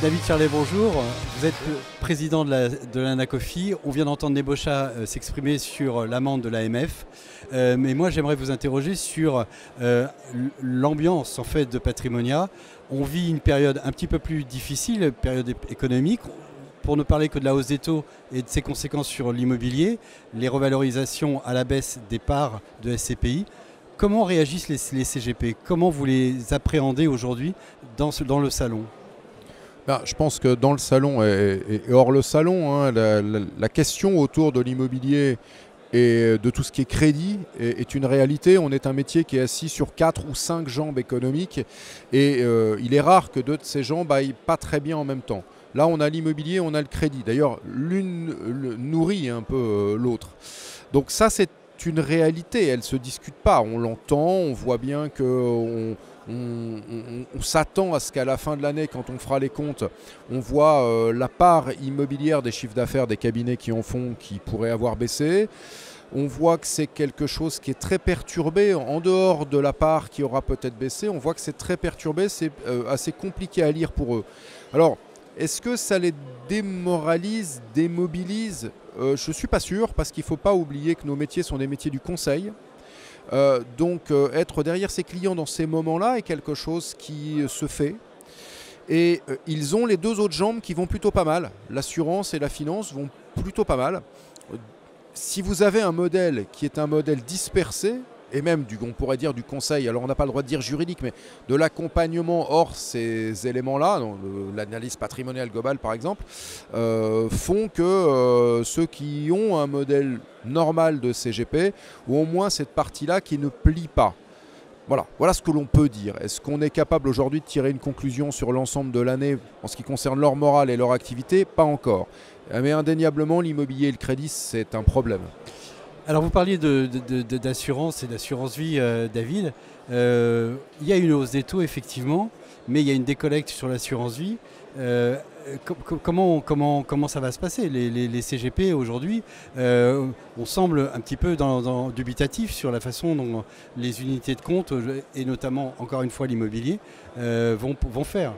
David Charlet, bonjour. Vous êtes président de l'ANACOFI. On vient d'entendre Nebochat s'exprimer sur l'amende de l'AMF. Mais moi, j'aimerais vous interroger sur l'ambiance en fait, de Patrimonia. On vit une période un petit peu plus difficile, période économique. Pour ne parler que de la hausse des taux et de ses conséquences sur l'immobilier, les revalorisations à la baisse des parts de SCPI. Comment réagissent les CGP? Comment vous les appréhendez aujourd'hui dans le salon? Je pense que dans le salon et hors le salon, hein, la question autour de l'immobilier et de tout ce qui est crédit est une réalité. On est un métier qui est assis sur 4 ou 5 jambes économiques et il est rare que 2 de ces jambes aillent pas très bien en même temps. Là, on a l'immobilier, on a le crédit. D'ailleurs, l'une nourrit un peu l'autre. Donc ça, c'est une réalité. Elle ne se discute pas. On l'entend, on voit bien qu'on on s'attend à ce qu'à la fin de l'année, quand on fera les comptes, on voit la part immobilière des chiffres d'affaires des cabinets qui en font qui pourrait avoir baissé. On voit que c'est quelque chose qui est très perturbé, en dehors de la part qui aura peut-être baissé, on voit que c'est très perturbé, c'est assez compliqué à lire pour eux. Alors, est-ce que ça les démoralise, démobilise? Je ne suis pas sûr, parce qu'il ne faut pas oublier que nos métiers sont des métiers du conseil. Donc être derrière ses clients dans ces moments-là est quelque chose qui se fait. Et ils ont les 2 autres jambes qui vont plutôt pas mal. L'assurance et la finance vont plutôt pas mal. Si vous avez un modèle qui est un modèle dispersé, et même on pourrait dire du conseil, alors on n'a pas le droit de dire juridique, mais de l'accompagnement hors ces éléments-là, l'analyse patrimoniale globale par exemple, font que ceux qui ont un modèle normal de CGP, ou au moins cette partie-là qui ne plie pas. Voilà ce que l'on peut dire. Est-ce qu'on est capable aujourd'hui de tirer une conclusion sur l'ensemble de l'année en ce qui concerne leur morale et leur activité? Pas encore. Mais indéniablement, l'immobilier et le crédit, c'est un problème. Alors vous parliez d'assurance et d'assurance vie, David. Il y a une hausse des taux, effectivement, mais il y a une décollecte sur l'assurance vie. Comment ça va se passer? Les CGP aujourd'hui, on semble un petit peu dubitatif sur la façon dont les unités de compte, et notamment, encore une fois, l'immobilier, vont faire.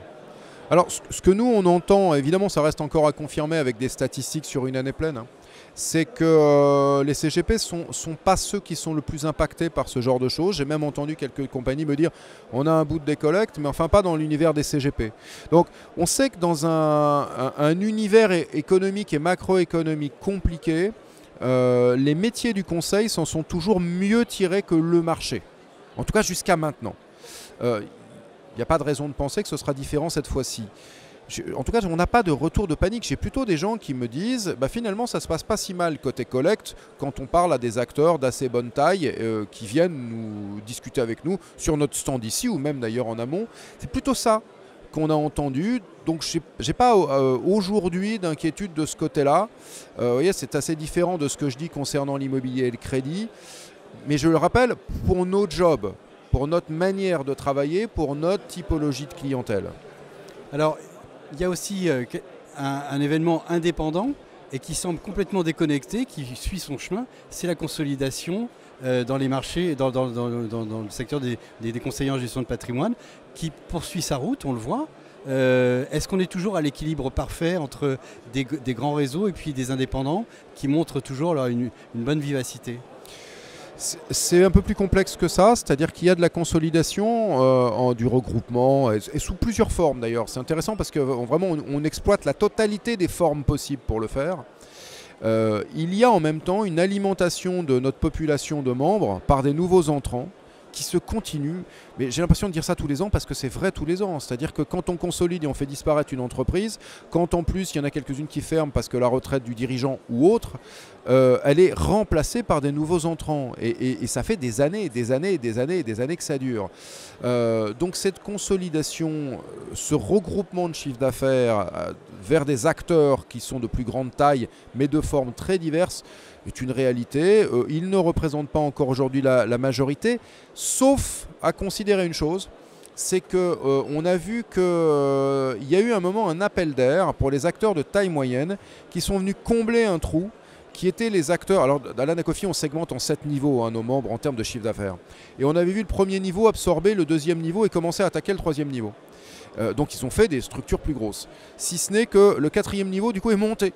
Alors, ce que nous, on entend, évidemment, ça reste encore à confirmer avec des statistiques sur une année pleine, hein, c'est que les CGP ne sont pas ceux qui sont le plus impactés par ce genre de choses. J'ai même entendu quelques compagnies me dire on a un bout de décollecte, mais enfin pas dans l'univers des CGP. Donc on sait que dans un univers économique et macroéconomique compliqué, les métiers du conseil s'en sont toujours mieux tirés que le marché. En tout cas jusqu'à maintenant. Il n'y a pas de raison de penser que ce sera différent cette fois-ci. En tout cas, on n'a pas de retour de panique. J'ai plutôt des gens qui me disent finalement, ça ne se passe pas si mal côté collecte quand on parle à des acteurs d'assez bonne taille qui viennent nous discuter avec nous sur notre stand ici ou même d'ailleurs en amont. C'est plutôt ça qu'on a entendu. Donc, je n'ai pas aujourd'hui d'inquiétude de ce côté-là. Vous voyez, c'est assez différent de ce que je dis concernant l'immobilier et le crédit. Mais je le rappelle, pour nos jobs, pour notre manière de travailler, pour notre typologie de clientèle. Alors, il y a aussi un événement indépendant et qui semble complètement déconnecté, qui suit son chemin, c'est la consolidation dans les marchés, dans le secteur des conseillers en gestion de patrimoine, qui poursuit sa route, on le voit. Est-ce qu'on est toujours à l'équilibre parfait entre des grands réseaux et puis des indépendants qui montrent toujours une bonne vivacité? C'est un peu plus complexe que ça, c'est-à-dire qu'il y a de la consolidation, du regroupement, et sous plusieurs formes d'ailleurs. C'est intéressant parce que vraiment on exploite la totalité des formes possibles pour le faire. Il y a en même temps une alimentation de notre population de membres par des nouveaux entrants qui se continue, mais j'ai l'impression de dire ça tous les ans parce que c'est vrai tous les ans, c'est-à-dire que quand on consolide et on fait disparaître une entreprise, quand en plus il y en a quelques-unes qui ferment parce que la retraite du dirigeant ou autre, elle est remplacée par des nouveaux entrants et ça fait des années, des années, des années, des années que ça dure. Donc cette consolidation, ce regroupement de chiffre d'affaires vers des acteurs qui sont de plus grande taille mais de formes très diverses est une réalité. Il ne représente pas encore aujourd'hui la majorité, sauf à considérer une chose, c'est qu'on a vu qu'il y a eu un moment un appel d'air pour les acteurs de taille moyenne qui sont venus combler un trou qui étaient les acteurs. Alors à l'ANACOFI on segmente en 7 niveaux nos membres en termes de chiffre d'affaires. Et on avait vu le premier niveau absorber le deuxième niveau et commencer à attaquer le troisième niveau. Donc ils ont fait des structures plus grosses. Si ce n'est que le 4e niveau du coup est monté.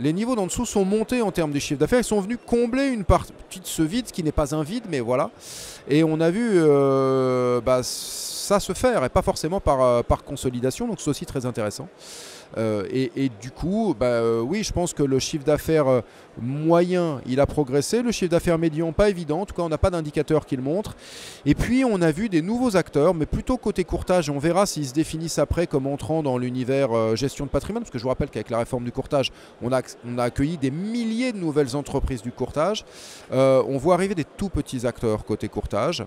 Les niveaux d'en dessous sont montés en termes de chiffre d'affaires. Ils sont venus combler une partie de ce vide qui n'est pas un vide, mais voilà. Et on a vu ça se faire, et pas forcément par consolidation. Donc c'est aussi très intéressant. Et du coup, oui, je pense que le chiffre d'affaires moyen, il a progressé. Le chiffre d'affaires médian, pas évident. En tout cas, on n'a pas d'indicateur qui le montre. Et puis, on a vu des nouveaux acteurs, mais plutôt côté courtage. On verra s'ils se définissent après comme entrant dans l'univers gestion de patrimoine. Parce que je vous rappelle qu'avec la réforme du courtage, on a accueilli des milliers de nouvelles entreprises du courtage. On voit arriver des tout petits acteurs côté courtage.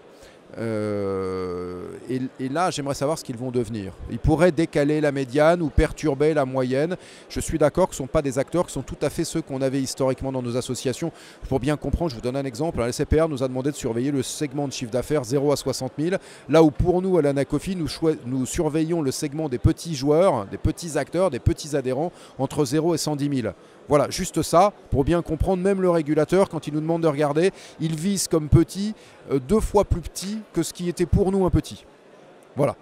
Et là, j'aimerais savoir ce qu'ils vont devenir. Ils pourraient décaler la médiane ou perturber la moyenne. Je suis d'accord que ce ne sont pas des acteurs qui sont tout à fait ceux qu'on avait historiquement dans nos associations. Pour bien comprendre, je vous donne un exemple. La SCPR nous a demandé de surveiller le segment de chiffre d'affaires 0 à 60 000. Là où pour nous, à l'Anacofi, nous surveillons le segment des petits joueurs, des petits acteurs, des petits adhérents entre 0 et 110 000. Voilà, juste ça, pour bien comprendre, même le régulateur, quand il nous demande de regarder, il vise comme petit 2 fois plus petit que ce qui était pour nous un petit. Voilà,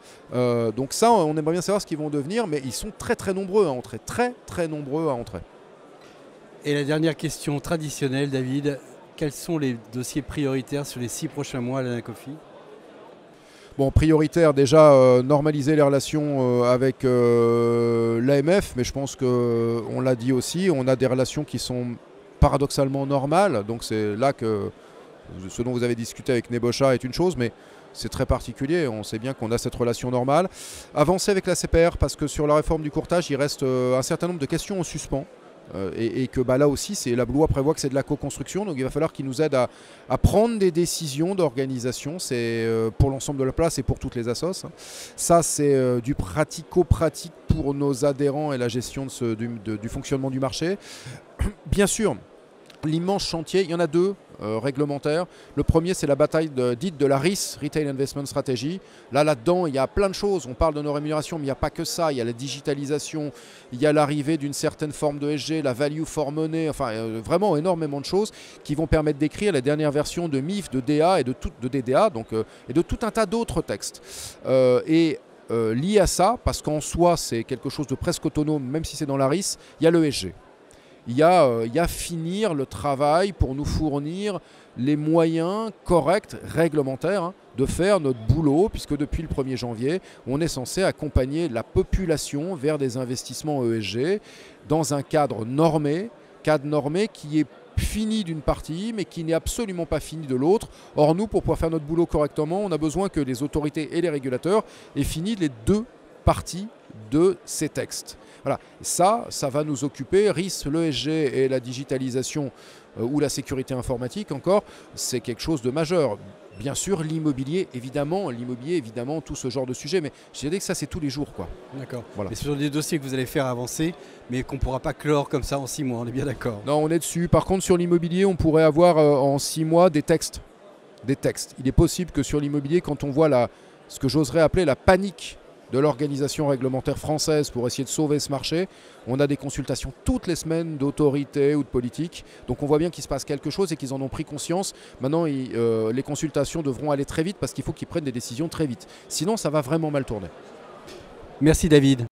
donc ça, on aimerait bien savoir ce qu'ils vont devenir, mais ils sont très très nombreux à entrer, très très nombreux à entrer. Et la dernière question traditionnelle, David, quels sont les dossiers prioritaires sur les 6 prochains mois à l'Anacofi ? Bon, prioritaire déjà, normaliser les relations avec l'AMF, mais je pense qu'on l'a dit aussi, on a des relations qui sont paradoxalement normales, donc c'est là que ce dont vous avez discuté avec Nebosha est une chose, mais c'est très particulier, on sait bien qu'on a cette relation normale. Avancer avec la CPR, parce que sur la réforme du courtage, il reste un certain nombre de questions en suspens. Et que là aussi, la loi prévoit que c'est de la co-construction, donc il va falloir qu'ils nous aident à prendre des décisions d'organisation, c'est pour l'ensemble de la place et pour toutes les assos. Ça, c'est du pratico-pratique pour nos adhérents et la gestion du fonctionnement du marché. Bien sûr, l'immense chantier, il y en a 2 réglementaires. Le premier, c'est la bataille dite de la RIS, Retail Investment Strategy. Là-dedans, il y a plein de choses. On parle de nos rémunérations, mais il n'y a pas que ça. Il y a la digitalisation, il y a l'arrivée d'une certaine forme de ESG, la value for money, enfin vraiment énormément de choses qui vont permettre d'écrire les dernières versions de MIF, de DA et de DDA, donc, et de tout un tas d'autres textes. Lié à ça, parce qu'en soi, c'est quelque chose de presque autonome, même si c'est dans la RIS, il y a l'ESG. Il y a finir le travail pour nous fournir les moyens corrects, réglementaires, de faire notre boulot, puisque depuis le 1er janvier, on est censé accompagner la population vers des investissements ESG dans un cadre normé qui est fini d'une partie, mais qui n'est absolument pas fini de l'autre. Or, nous, pour pouvoir faire notre boulot correctement, on a besoin que les autorités et les régulateurs aient fini les 2 parties de ces textes. Voilà, ça va nous occuper. RIS, l'ESG et la digitalisation ou la sécurité informatique encore, c'est quelque chose de majeur. Bien sûr, l'immobilier, évidemment, tout ce genre de sujet, mais je dirais que ça, c'est tous les jours, quoi. D'accord. Voilà. Et ce sont des dossiers que vous allez faire avancer, mais qu'on ne pourra pas clore comme ça en 6 mois, on est bien d'accord. Non, on est dessus. Par contre, sur l'immobilier, on pourrait avoir en 6 mois des textes. Il est possible que sur l'immobilier, quand on voit ce que j'oserais appeler la panique de l'organisation réglementaire française pour essayer de sauver ce marché. On a des consultations toutes les semaines d'autorités ou de politiques. Donc on voit bien qu'il se passe quelque chose et qu'ils en ont pris conscience. Maintenant, les consultations devront aller très vite parce qu'il faut qu'ils prennent des décisions très vite. Sinon, ça va vraiment mal tourner. Merci David.